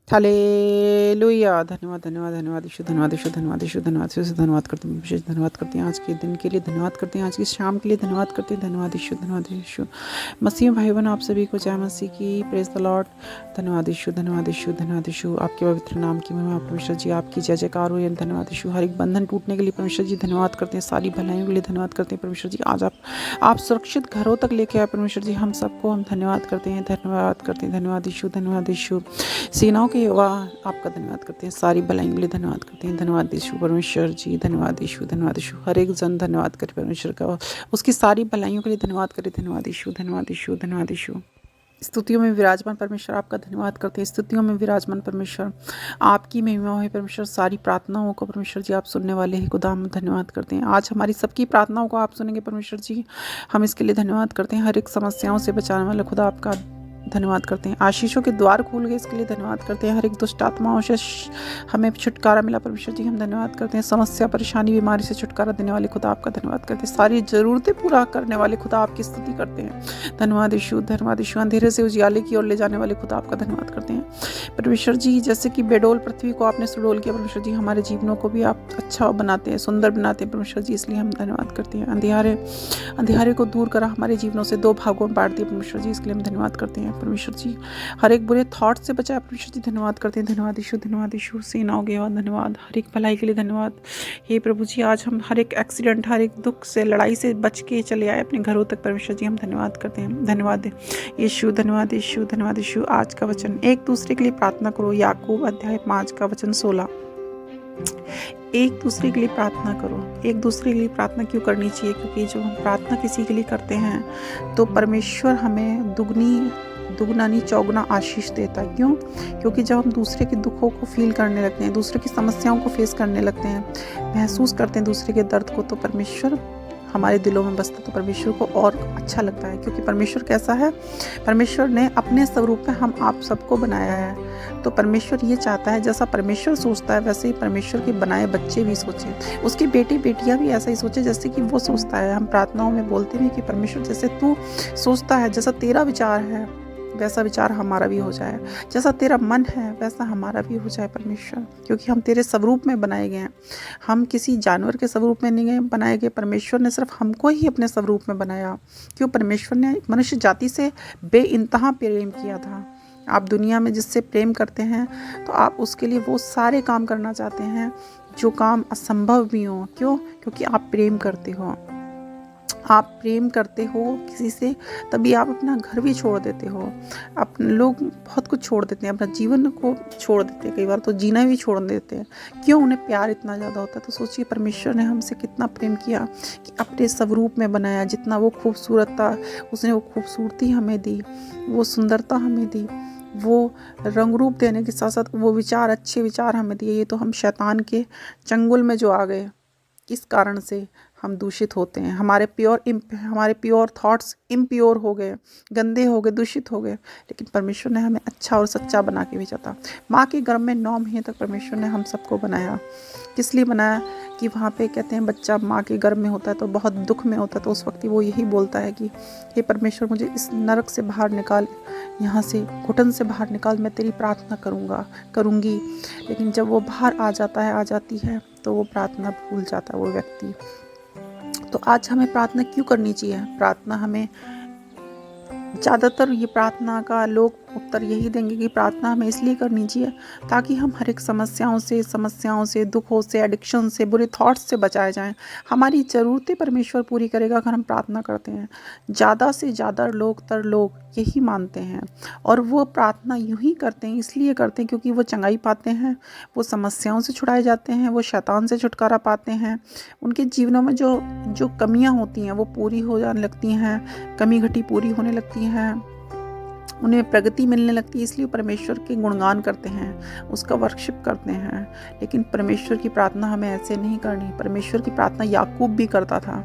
Hallelujah. धन्यवाद धन्यवाद धन्यवाद यीशु, धन्यवाद यीशु, धन्यवाद यीशु, धन्यवाद यीशु, धन्यवाद करते हैं, विशेष धन्यवाद करते हैं आज के दिन के लिए, धन्यवाद करते हैं आज की शाम के लिए, धन्यवाद करते हैं, धन्यवाद यीशु, धन्यवाद यीशु। मसीह भाई बहन आप सभी को जय मसीह की, प्रेज द लॉर्ड। धन्यवाद यीशु, धन्यवाद यीशु, धन्यवाद यीशु। आपके पवित्र नाम की महिमा परमेश्वर जी, आपकी जय जयकार हो। धन्यवाद यीशु। हर एक बंधन टूटने के लिए परमेश्वर जी धन्यवाद करते हैं, सारी भलाइयों के लिए धन्यवाद करते हैं परमेश्वर जी। आज आप सुरक्षित घरों तक लेके आए परमेश्वर जी, हम सबको हम धन्यवाद करते हैं, धन्यवाद करते हैं, धन्यवाद यीशु, धन्यवाद यीशु। सेनाओं के यहोवा आपका धन्यवाद करते हैं, सारी भलाइयों के लिए धन्यवाद करते हैं, धन्यवाद यीशु परमेश्वर जी, धन्यवाद यीशु, धन्यवाद यीशु। हर एक जन धन्यवाद करे परमेश्वर का, उसकी सारी भलाइयों के लिए धन्यवाद करे, धन्यवाद यीशु, धन्यवाद यीशु, धन्यवाद यीशु। स्तुतियों में विराजमान परमेश्वर आपका धन्यवाद करते हैं, स्तुतियों में विराजमान परमेश्वर आपकी महिमा है परमेश्वर। सारी प्रार्थनाओं को परमेश्वर जी आप सुनने वाले हैं, खुदा हम धन्यवाद करते हैं। आज हमारी सबकी प्रार्थनाओं को आप सुनेंगे परमेश्वर जी, हम इसके लिए धन्यवाद करते हैं। हर एक समस्याओं से बचाने वाले खुदा आपका धन्यवाद करते हैं। आशीषों के द्वार खुल गए, इसके लिए धन्यवाद करते हैं। हर एक दुष्ट आत्माओं से हमें छुटकारा मिला परमेश्वर जी, हम धन्यवाद करते हैं। समस्या परेशानी बीमारी से छुटकारा देने वाले खुदा आपका धन्यवाद करते हैं। सारी ज़रूरतें पूरा करने वाले खुदा आपकी स्तुति करते हैं, धन्यवाद यीशु, धन्यवाद यीशु। अंधेरे से उजियाले की ओर ले जाने वाले खुदा आपका धन्यवाद करते हैं परमेश्वर जी। जैसे कि बेडोल पृथ्वी को आपने सुडोल किया परमेश्वर जी, हमारे जीवनों को भी आप अच्छा बनाते हैं, सुंदर बनाते हैं परमेश्वर जी, इसलिए हम धन्यवाद करते हैं। अंधेरे को दूर करा हमारे जीवनों से, दो भागों में बांट दिया परमेश्वर जी, इसके लिए हम धन्यवाद करते हैं परमेश्वर जी। हर एक बुरे थॉट से बचाया परमेश्वर जी, धन्यवाद करते हैं, धन्यवाद यीशु, धन्यवाद यीशु। सेनाओं के धन्यवाद, हर एक भलाई के लिए धन्यवाद। हे प्रभु जी, आज हम हर एक एक्सीडेंट, हर एक दुख से, लड़ाई से बच के चले आए अपने घरों तक परमेश्वर जी, हम धन्यवाद करते हैं, धन्यवाद यीशु, धन्यवाद यीशु, धन्यवाद यीशु। आज का वचन, एक दूसरे के लिए प्रार्थना करो, याकूब अध्याय 5 का वचन 16। एक दूसरे के लिए प्रार्थना करो। एक दूसरे के लिए प्रार्थना क्यों करनी चाहिए? क्योंकि जब हम प्रार्थना किसी के लिए करते हैं तो परमेश्वर हमें दुगना नहीं चौगुना आशीष देता है। क्यों? क्योंकि जब हम दूसरे के दुखों को फील करने लगते हैं, दूसरे की समस्याओं को फेस करने लगते हैं, महसूस करते हैं दूसरे के दर्द को, तो परमेश्वर हमारे दिलों में बसता, तो परमेश्वर को और अच्छा लगता है। क्योंकि परमेश्वर कैसा है? परमेश्वर ने अपने स्वरूप में हम आप सबको बनाया है, तो परमेश्वर ये चाहता है जैसा परमेश्वर सोचता है वैसे ही परमेश्वर के बनाए बच्चे भी सोचें, उसकी बेटी बेटियां भी ऐसा ही सोचें जैसे कि वो सोचता है। हम प्रार्थनाओं में बोलते हैं कि परमेश्वर जैसे तू सोचता है, जैसा तेरा विचार है वैसा विचार हमारा भी हो जाए, जैसा तेरा मन है वैसा हमारा भी हो जाए परमेश्वर। क्योंकि हम तेरे स्वरूप में बनाए गए हैं, हम किसी जानवर के स्वरूप में नहीं बनाए गए। परमेश्वर ने सिर्फ हमको ही अपने स्वरूप में बनाया। क्यों? परमेश्वर ने मनुष्य जाति से बेइंतहा प्रेम किया था। आप दुनिया में जिससे प्रेम करते हैं तो आप उसके लिए वो सारे काम करना चाहते हैं जो काम असंभव भी हो। क्यों? क्योंकि आप प्रेम करते हो। आप प्रेम करते हो किसी से, तभी आप अपना घर भी छोड़ देते हो। अपने लोग बहुत कुछ छोड़ देते हैं, अपना जीवन को छोड़ देते हैं, कई बार तो जीना भी छोड़ देते हैं। क्यों? उन्हें प्यार इतना ज़्यादा होता है। तो सोचिए परमेश्वर ने हमसे कितना प्रेम किया कि अपने स्वरूप में बनाया। जितना वो खूबसूरत था, उसने वो खूबसूरती हमें दी, वो सुंदरता हमें दी, वो रंग रूप देने के साथ साथ वो विचार, अच्छे विचार हमें दिए। ये तो हम शैतान के चंगुल में जो आ गए, किस कारण से हम दूषित होते हैं। हमारे प्योर थॉट्स इम्प्योर हो गए, गंदे हो गए, दूषित हो गए। लेकिन परमेश्वर ने हमें अच्छा और सच्चा बना के भेजा था। माँ के गर्भ में 9 महीने तक परमेश्वर ने हम सबको बनाया। किस लिए बनाया? कि वहाँ पे कहते हैं बच्चा माँ के गर्भ में होता है तो बहुत दुख में होता है, तो उस वक्त वो यही बोलता है कि हे परमेश्वर मुझे इस नरक से बाहर निकाल, यहाँ से घुटन से बाहर निकाल, मैं तेरी प्रार्थना करूँगी। लेकिन जब वो बाहर आ जाती है तो वो प्रार्थना भूल जाता है वो व्यक्ति। तो आज हमें प्रार्थना क्यों करनी चाहिए? प्रार्थना हमें ज़्यादातर, ये प्रार्थना का लोग उत्तर यही देंगे कि प्रार्थना हमें इसलिए करनी चाहिए ताकि हम हर एक समस्याओं से, दुखों से, एडिक्शन से, बुरे थॉट्स से बचाए जाएं। हमारी ज़रूरतें परमेश्वर पूरी करेगा अगर हम प्रार्थना करते हैं। ज़्यादा से ज़्यादा लोग यही मानते हैं और वो प्रार्थना यूं ही करते हैं, इसलिए करते हैं क्योंकि वो चंगाई पाते हैं, वो समस्याओं से छुड़ाए जाते हैं, वो शैतान से छुटकारा पाते हैं। उनके जीवनों में जो कमियां होती हैं वो पूरी हो जाने लगती हैं, कमी घटी पूरी होने लगती हैं, उन्हें प्रगति मिलने लगती है। इसलिए परमेश्वर के गुणगान करते हैं, उसका वर्शिप करते हैं। लेकिन परमेश्वर की प्रार्थना हमें ऐसे नहीं करनी। परमेश्वर की प्रार्थना याकूब भी करता था।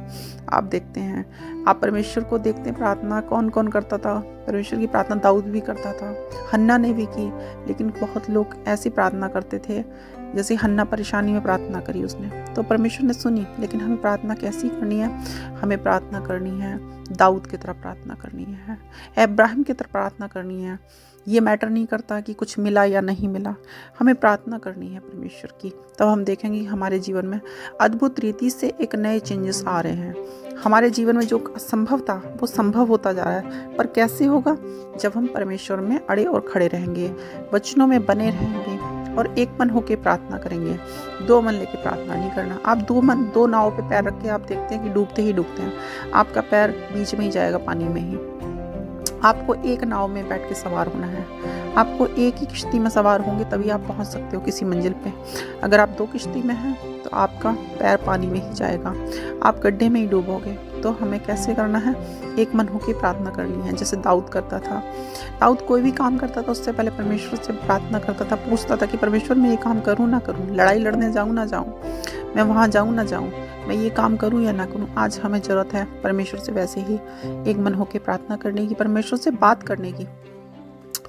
आप देखते हैं, आप परमेश्वर को देखते हैं प्रार्थना कौन कौन करता था। परमेश्वर की प्रार्थना दाऊद भी करता था, हन्ना ने भी की। लेकिन बहुत लोग ऐसी प्रार्थना करते थे जैसे हन्ना परेशानी में प्रार्थना करी उसने, तो परमेश्वर ने सुनी। लेकिन हमें प्रार्थना कैसी करनी है? हमें प्रार्थना करनी है दाऊद की तरह प्रार्थना करनी है, इब्राहिम की तरह प्रार्थना करनी है। ये मैटर नहीं करता कि कुछ मिला या नहीं मिला, हमें प्रार्थना करनी है परमेश्वर की। तब हम देखेंगे हमारे जीवन में अद्भुत रीति से एक नए चेंजेस आ रहे हैं। हमारे जीवन में जो असंभव था वो संभव होता जा रहा है। पर कैसे होगा? जब हम परमेश्वर में अड़े और खड़े रहेंगे, वचनों में बने रहेंगे और एक मन होकर प्रार्थना करेंगे। दो मन लेके प्रार्थना नहीं करना। आप दो नाव पे पैर रख के आप देखते हैं कि डूबते ही डूबते हैं। आपका पैर बीच में ही जाएगा, पानी में ही। आपको एक नाव में बैठ के सवार होना है। आपको एक ही किश्ती में सवार होंगे तभी आप पहुंच सकते हो किसी मंजिल पे। अगर आप दो किश्ती में हैं तो आपका पैर पानी में ही जाएगा, आप गड्ढे में ही डूबोगे। तो हमें कैसे करना है? एक मन होकर प्रार्थना करनी है, जैसे दाऊद करता था। दाऊद कोई भी काम करता था उससे पहले परमेश्वर से प्रार्थना करता था, पूछता था कि परमेश्वर मैं ये काम करूँ ना करूँ, लड़ाई लड़ने जाऊँ ना जाऊँ, मैं वहाँ जाऊँ ना जाऊँ, मैं ये काम करूँ या ना करूँ। आज हमें ज़रूरत है परमेश्वर से वैसे ही एक मन होकर प्रार्थना करने की, परमेश्वर से बात करने की।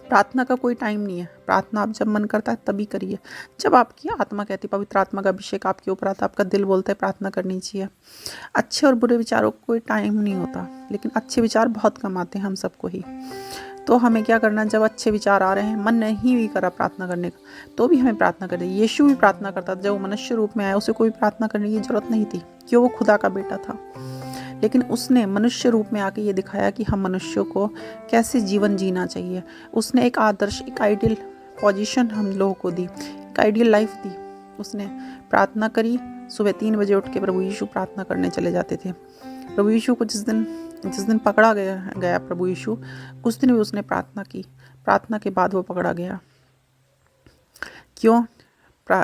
प्रार्थना का कोई टाइम नहीं है। प्रार्थना आप जब मन करता है तभी करिए, जब आपकी आत्मा कहती, पवित्र आत्मा का अभिषेक आपके ऊपर आता है, आपका दिल बोलता है प्रार्थना करनी चाहिए। अच्छे और बुरे विचारों को कोई टाइम नहीं होता, लेकिन अच्छे विचार बहुत कम आते हैं हम सबको ही। तो हमें क्या करना है? जब अच्छे विचार आ रहे हैं, मन नहीं भी करा प्रार्थना करने का, तो भी हमें प्रार्थना करनी। यीशु भी प्रार्थना करता था। जब वो मनुष्य रूप में आया, उसे कोई प्रार्थना करने की जरूरत नहीं थी, क्यों? वो खुदा का बेटा था। लेकिन उसने मनुष्य रूप में आके ये दिखाया कि हम मनुष्यों को कैसे जीवन जीना चाहिए। उसने एक आदर्श, एक आइडियल पोजीशन हम लोगों को दी, एक आइडियल लाइफ दी। उसने प्रार्थना करी। सुबह 3 बजे उठ के प्रभु यीशु प्रार्थना करने चले जाते थे। प्रभु यीशु को जिस दिन पकड़ा गया प्रभु यीशु, कुछ दिन भी उसने प्रार्थना की। प्रार्थना के बाद वो पकड़ा गया। क्यों?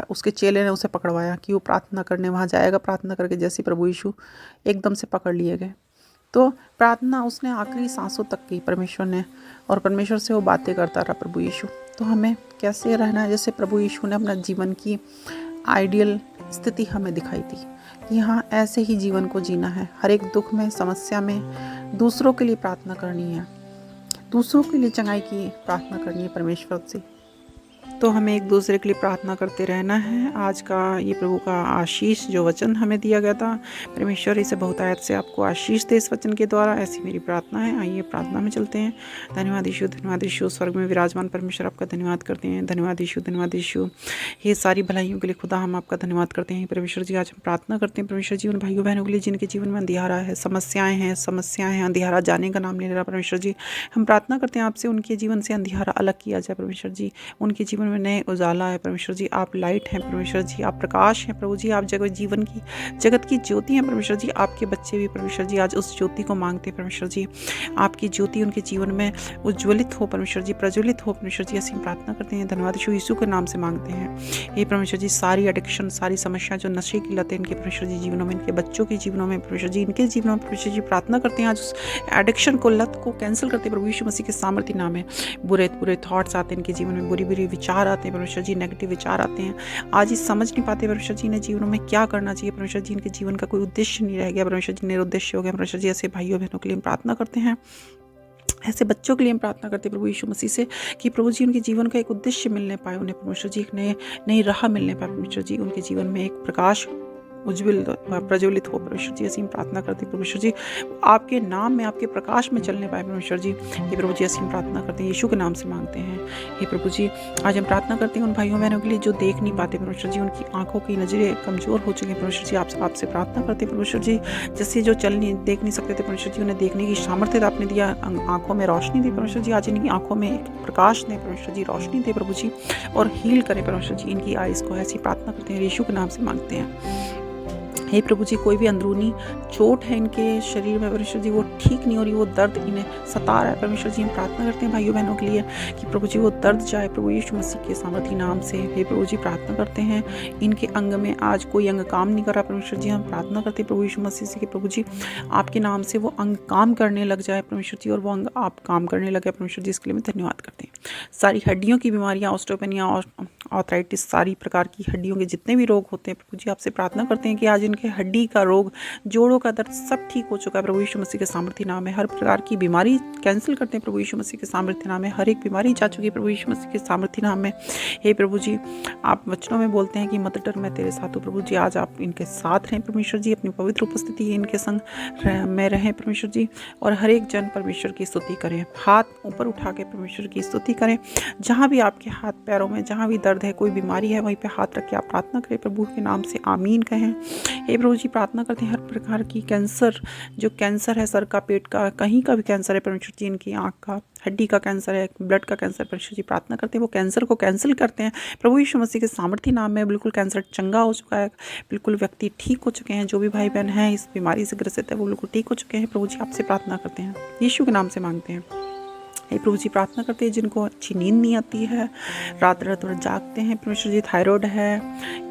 उसके चेले ने उसे पकड़वाया कि वो प्रार्थना करने वहाँ जाएगा। प्रार्थना करके जैसे प्रभु यीशु एकदम से पकड़ लिए गए। तो प्रार्थना उसने आखिरी सांसों तक की परमेश्वर ने, और परमेश्वर से वो बातें करता रहा प्रभु यीशु। तो हमें कैसे रहना है? जैसे प्रभु यीशु ने अपना जीवन की आइडियल स्थिति हमें दिखाई थी कि हाँ, ऐसे ही जीवन को जीना है। हर एक दुख में, समस्या में दूसरों के लिए प्रार्थना करनी है, दूसरों के लिए चंगाई की प्रार्थना करनी है परमेश्वर से। तो हमें एक दूसरे के लिए प्रार्थना करते रहना है। आज का ये प्रभु का आशीष जो वचन हमें दिया गया था, परमेश्वर इसे बहुतायत से आपको आशीष दे इस वचन के द्वारा, ऐसी मेरी प्रार्थना है। आइए प्रार्थना में चलते हैं। धन्यवाद यीशु, धन्यवाद यीशु। स्वर्ग में विराजमान परमेश्वर आपका धन्यवाद करते हैं। धन्यवाद यीशु, धन्यवाद यीशु। ये सारी भलाइयों के लिए खुदा हम आपका धन्यवाद करते हैं परमेश्वर जी। आज हम प्रार्थना करते हैं परमेश्वर जी उन भाइयों बहनों के लिए जिनके जीवन में अंधियारा है, समस्याएं हैं, अंधियारा जाने का नाम नहीं ले रहा परमेश्वर जी। हम प्रार्थना करते हैं आपसे, उनके जीवन से अंधियारा अलग किया जाए परमेश्वर जी। उनके जीवन में नए उजाला है परमेश्वर जी। आप लाइट हैं परमेश्वर जी, आप प्रकाश हैं प्रभु जी। आप जगत की ज्योति हैं परमेश्वर जी। आपके बच्चे भी परमेश्वर जी आज उस ज्योति को मांगते हैं परमेश्वर जी। आपकी ज्योति उनके जीवन में उज्ज्वलित हो परमेश्वर जी, प्रज्वलित हो परमेश्वर जी। ऐसी प्रार्थना करते हैं। धन्यवाद यीशु के नाम से मांगते हैं। ये परमेश्वर जी सारी एडिक्शन, सारी समस्या जो नशे की लतें इनके परमेश्वर जी जीवनों में, इनके बच्चों के जीवनों में परमेश्वर जी, इनके जीवनों में परमेश्वर जी प्रार्थना करते हैं आज उस एडिक्शन को, लत को कैंसिल करते हैं प्रभु यीशु मसीह के सामर्थ्य नाम है। बुरे थॉट्स आते हैं इनके जीवन में, बुरी विचार आते हैं परमेश्वर जी, नेगेटिव विचार आते हैं। आज ये समझ नहीं पाते परमेश्वर जी ने जीवनों में क्या करना चाहिए परमेश्वर जी। इनके जीवन का कोई उद्देश्य नहीं रह गया परमेश्वर जी, निरुद्देश्य हो गया परमेश्वर जी। ऐसे भाइयों बहनों के लिए हम प्रार्थना करते हैं, ऐसे बच्चों के लिए हम प्रार्थना करते हैं प्रभु यीशु मसीह से कि प्रभु जी उनके जीवन का एक उद्देश्य मिलने पाए उन्हें परमेश्वर जी, एक नई राह मिलने पाए परमेश्वर जी। उनके जीवन में एक प्रकाश उज्ज्वल प्रज्वलित हो परमेश्वर जी। ऐसी हम प्रार्थना करते हैं परमेश्वर जी, आपके नाम में, आपके प्रकाश में चलने पाए परमेश्वर जी। ये प्रभु जी ऐसी हम प्रार्थना करते हैं, यीशु के नाम से मांगते हैं। हे प्रभु जी, आज हम प्रार्थना करते हैं उन भाइयों बहनों के लिए जो देख नहीं पाते परमेश्वर जी, उनकी आंखों की नजरें कमजोर हो चुकी हैं परमेश्वर जी। आपसे प्रार्थना करते हैं परमेश्वर जी, जैसे जो देख नहीं सकते थे परमेश्वर जी, उन्हें देखने की सामर्थ्य आपने दिया, आंखों में रोशनी दी परमेश्वर जी। आज इनकी आंखों में एक प्रकाश दे परमेश्वर जी, रोशनी दे प्रभु जी, और हील करें परमेश्वर जी इनकी आइज़ को। ऐसी प्रार्थना करते हैं, यीशु के नाम से मांगते हैं। हे प्रभु जी, कोई भी अंदरूनी चोट है इनके शरीर में परमेश्वर जी, वो ठीक नहीं हो रही, वो दर्द इन्हें सता रहा है परमेश्वर जी। हम प्रार्थना करते हैं भाइयों बहनों के लिए कि प्रभु जी वो दर्द जाए प्रभु यीशु मसीह के सामर्थी नाम से। हे प्रभु जी, प्रार्थना करते हैं इनके अंग में आज कोई अंग काम नहीं कर रहा परमेश्वर जी। हम प्रार्थना करते हैं प्रभु यीशु मसीह से कि प्रभु जी आपके नाम से वो अंग काम करने लग जाए परमेश्वर जी, और वो अंग आप काम करने लगे परमेश्वर जी। इसके लिए मैं धन्यवाद करते हैं। सारी हड्डियों की बीमारियाँ, आर्थराइटिस, सारी प्रकार की हड्डियों के जितने भी रोग होते हैं, प्रभु जी आपसे प्रार्थना करते हैं कि आज इनके हड्डी का रोग, जोड़ों का दर्द सब ठीक हो चुका है प्रभु यीशु मसीह के सामर्थ्य नाम में। हर प्रकार की बीमारी कैंसिल करते हैं प्रभु यीशु मसीह के सामर्थ्य नाम में। हर एक बीमारी जा चुकी है प्रभु यीशु मसीह के सामर्थ्य नाम में। हे प्रभु जी, आप वचनों में बोलते हैं कि मत डर, मैं तेरे साथ हूँ। प्रभु जी आज आप इनके साथ रहें परमेश्वर जी, अपनी पवित्र उपस्थिति इनके संग में रहें परमेश्वर जी, और हर एक जन परमेश्वर की स्तुति करें। हाथ ऊपर उठा के परमेश्वर की स्तुति करें। जहाँ भी आपके हाथ पैरों में जहाँ भी दर्द है, कोई बीमारी है, वहीं पे हाथ रख के आप प्रार्थना करें प्रभु के नाम से, आमीन कहें। हे प्रभु जी, प्रार्थना करते हैं हर प्रकार की कैंसर, जो कैंसर है सर का, पेट का, कहीं का भी कैंसर है परमेश्वर जी, इनकी आँख का, हड्डी का कैंसर है, ब्लड का कैंसर, परमेश्वर जी प्रार्थना करते हैं वो कैंसर को कैंसिल करते हैं प्रभु यीशु मसीह के सामर्थ्य नाम में। बिल्कुल कैंसर चंगा हो चुका है, बिल्कुल व्यक्ति ठीक हो चुके हैं। जो भी भाई बहन हैं इस बीमारी से ग्रसित है वो बिल्कुल ठीक हो चुके हैं। प्रभु जी आपसे प्रार्थना करते हैं, यीशु के नाम से मांगते हैं। हे प्रभु जी, प्रार्थना करते हैं जिनको अच्छी नींद नहीं आती है, रात रात भर जागते हैं परमेश्वर जी, थायराइड है,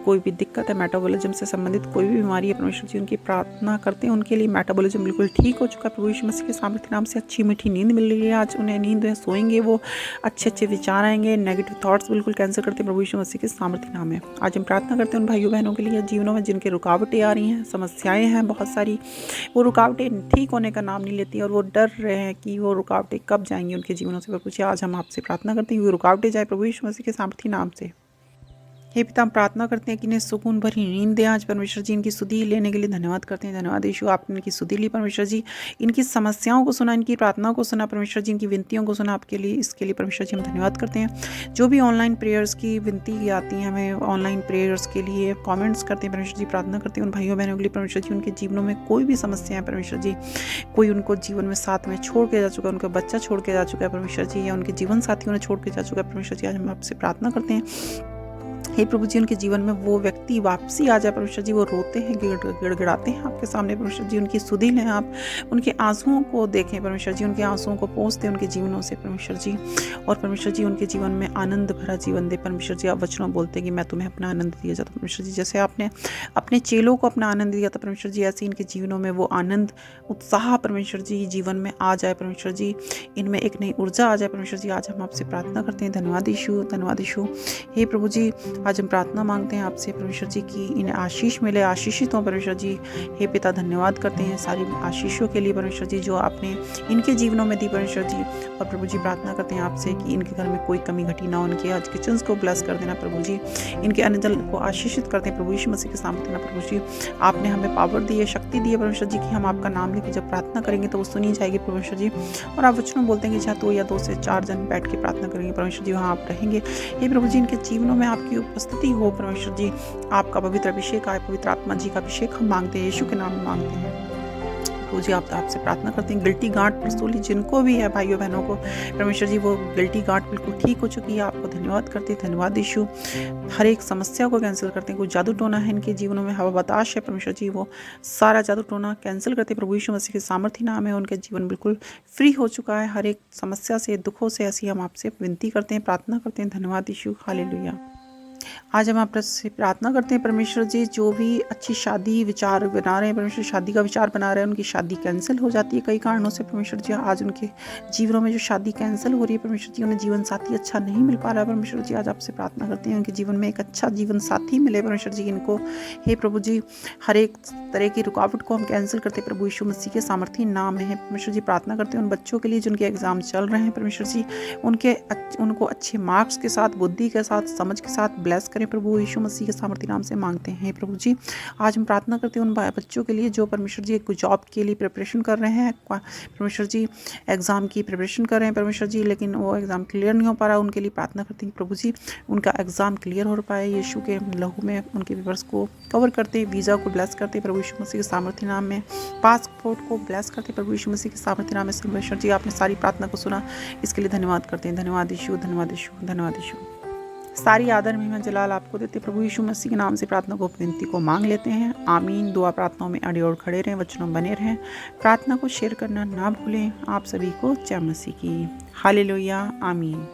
कोई भी दिक्कत है, मेटाबॉलिज्म से संबंधित कोई भी बीमारी है परमेश्वर जी, उनकी प्रार्थना करते हैं, उनके लिए मेटाबॉलिज्म बिल्कुल ठीक हो चुका है प्रभु यीशु मसीह के सामर्थ्य नाम से। अच्छी मीठी नींद मिल रही है आज उन्हें, नींद में सोएंगे वो, अच्छे अच्छे विचार आएंगे, नेगेटिव थॉट्स बिल्कुल कैंसिल करते हैं प्रभु यीशु मसीह के सामर्थ्य नाम में। आज हम प्रार्थना करते हैं उन भाइयों बहनों के लिए जीवनों में जिनके रुकावटें आ रही हैं, समस्याएं हैं बहुत सारी, वो रुकावटें ठीक होने का नाम नहीं लेती और वो डर रहे हैं कि वो रुकावटें कब जाएंगी उनके जीवनों से। प्रभु जी आज हम आपसे प्रार्थना करते हैं कि रुकावटें जाए प्रभु यीशु मसीह के सामर्थ्य नाम से। हे पिता, हम प्रार्थना करते हैं कि इन्हें सुकून भरी नींद दें आज परमेश्वर जी। इनकी सुधि लेने के लिए धन्यवाद करते हैं। धन्यवाद यीशु, आपने इनकी सुधि ली परमेश्वर जी, इनकी समस्याओं को सुना, इनकी प्रार्थनाओं को सुना परमेश्वर जी, इनकी विनतियों को सुना आपके लिए, इसके लिए परमेश्वर जी हम धन्यवाद करते हैं। जो भी ऑनलाइन प्रेयर्स की विनती आती है हमें, ऑनलाइन प्रेयर्स के लिए कॉमेंट्स करते हैं परमेश्वर जी, प्रार्थना करते हैं उन भाइयों बहनों के लिए परमेश्वर जी, उनके जीवनों में कोई भी समस्या है परमेश्वर जी, कोई उनको जीवन में साथ में छोड़ के जा चुका है, उनका बच्चा छोड़ के जा चुका है परमेश्वर जी, या उनके जीवन साथियों ने छोड़ के जा चुका है परमेश्वर जी, आज हम आपसे प्रार्थना करते हैं। हे प्रभु जी, उनके जीवन में वो व्यक्ति वापसी आ जाए परमेश्वर जी, वो रोते हैं, गिड़गिड़ाते हैं आपके सामने परमेश्वर जी, उनकी सुधि लें आप, उनके आंसुओं को देखें परमेश्वर जी, उनके आंसुओं को पोंछ दें उनके जीवनों से परमेश्वर जी, और परमेश्वर जी उनके जीवन में आनंद भरा जीवन दे परमेश्वर जी। आप वचनों बोलते हैं कि मैं तुम्हें अपना आनंद दिया जाता परमेश्वर जी, जैसे आपने अपने चेलों को अपना आनंद दिया था परमेश्वर जी, ऐसे इनके जीवनों में वो आनंद, उत्साह परमेश्वर जी जीवन में आ जाए परमेश्वर जी, इनमें एक नई ऊर्जा आ जाए परमेश्वर जी। आज हम आपसे प्रार्थना करते हैं। धन्यवाद यीशु, धन्यवाद यीशु। हे प्रभु जी, आज हम प्रार्थना मांगते हैं आपसे परमेश्वर जी कि इन्हें आशीष मिले, आशीषित हों परमेश्वर जी। हे पिता, धन्यवाद करते हैं सारी आशीषों के लिए परमेश्वर जी जो आपने इनके जीवनों में दी परमेश्वर जी। और प्रभु जी प्रार्थना करते हैं आपसे कि इनके घर में कोई कमी घटी ना हो, उनके आज किचन को ब्लेस कर देना प्रभु जी, इनके अन्न को आशीषित करते हैं प्रभु यीशु मसीह के सामने ना प्रभु जी। आपने हमें पावर दी है, शक्ति दी है परमेश्वर जी कि हम आपका नाम लेकर जब प्रार्थना करेंगे तो वो सुनी जाएगी परमेश्वर जी। और आप वचनों बोलते हैं कि जहाँ 2 या 2 से 4 जन बैठ के प्रार्थना करेंगे परमेश्वर जी, वहाँ आप रहेंगे। हे प्रभु जी, इनके जीवनों में आपकी उपस्थिति हो परमेश्वर जी, आपका पवित्र अभिषेक आए, पवित्र आत्मा जी का अभिषेक हम मांगते हैं, यीशु के नाम में मांगते हैं। प्रभु जी आपसे प्रार्थना करते हैं, गिल्टी गांठ प्रसूली जिनको भी है भाइयों बहनों को परमेश्वर जी, वो गिल्टी गांठ बिल्कुल ठीक हो चुकी है। आपको धन्यवाद करते हैं, धन्यवाद यीशु। हर एक समस्या को कैंसिल करते हैं। कोई जादू टोना है इनके जीवनों में, हवा बताश है परमेश्वर जी, वो सारा जादू टोना कैंसिल करते हैं प्रभु यीशु मसीह के सामर्थ्य नाम है। उनके जीवन बिल्कुल फ्री हो चुका है हर एक समस्या से, दुखों से। ऐसी हम आपसे विनती करते हैं, प्रार्थना करते हैं। धन्यवाद यीशु, हालेलुया। आज हम आपसे प्रार्थना करते हैं परमेश्वर जी, जो भी अच्छी शादी विचार बना रहे हैं परमेश्वर, शादी का विचार बना रहे हैं, उनकी शादी कैंसिल हो जाती है कई कारणों से परमेश्वर जी। आज उनके जीवनों में जो शादी कैंसिल हो रही है परमेश्वर जी, उन्हें जीवन साथी अच्छा नहीं मिल पा रहा है परमेश्वर जी, आज आपसे प्रार्थना करते हैं उनके जीवन में एक अच्छा जीवन साथी मिले परमेश्वर जी इनको। हे प्रभु जी, हर एक तरह की रुकावट को हम कैंसिल करते प्रभु यीशु मसीह के सामर्थ्य नाम में है परमेश्वर जी। प्रार्थना करते हैं उन बच्चों के लिए जिनके एग्जाम चल रहे हैं परमेश्वर जी, उनको अच्छे मार्क्स के साथ, बुद्धि के साथ, समझ के साथ ब्लेस करें प्रभु यीशु मसीह के सामर्थ्य नाम से मांगते हैं प्रभु जी। आज हम प्रार्थना करते हैं उन बच्चों के लिए जो परमेश्वर जी एक जॉब के लिए प्रिपरेशन कर रहे हैं परमेश्वर जी, एग्ज़ाम की प्रिपरेशन कर रहे हैं परमेश्वर जी, लेकिन वो एग्ज़ाम क्लियर नहीं हो पा रहा, उनके लिए प्रार्थना करते हैं प्रभु जी, उनका एग्ज़ाम क्लियर हो पाए। यीशु के लहू में उनके पेपर्स को कवर करते हैं, वीज़ा को ब्लेस करते हैं प्रभु यीशु मसीह के सामर्थ्य नाम में, पासपोर्ट को ब्लेस करते हैं प्रभु यीशु मसीह के सामर्थ्य नाम में। परमेश्वर जी, आपने सारी प्रार्थना को सुना, इसके लिए धन्यवाद करते हैं। धन्यवाद यीशु, धन्यवाद यीशु, धन्यवाद यीशु। सारी आदर महिमा जलाल आपको देते प्रभु यीशु मसीह के नाम से प्रार्थना को, विनती को मांग लेते हैं, आमीन। दुआ प्रार्थनाओं में अड़े और खड़े रहें, वचनों बने रहें, प्रार्थना को शेयर करना ना भूलें। आप सभी को जय मसीह की, हालेलुया, आमीन।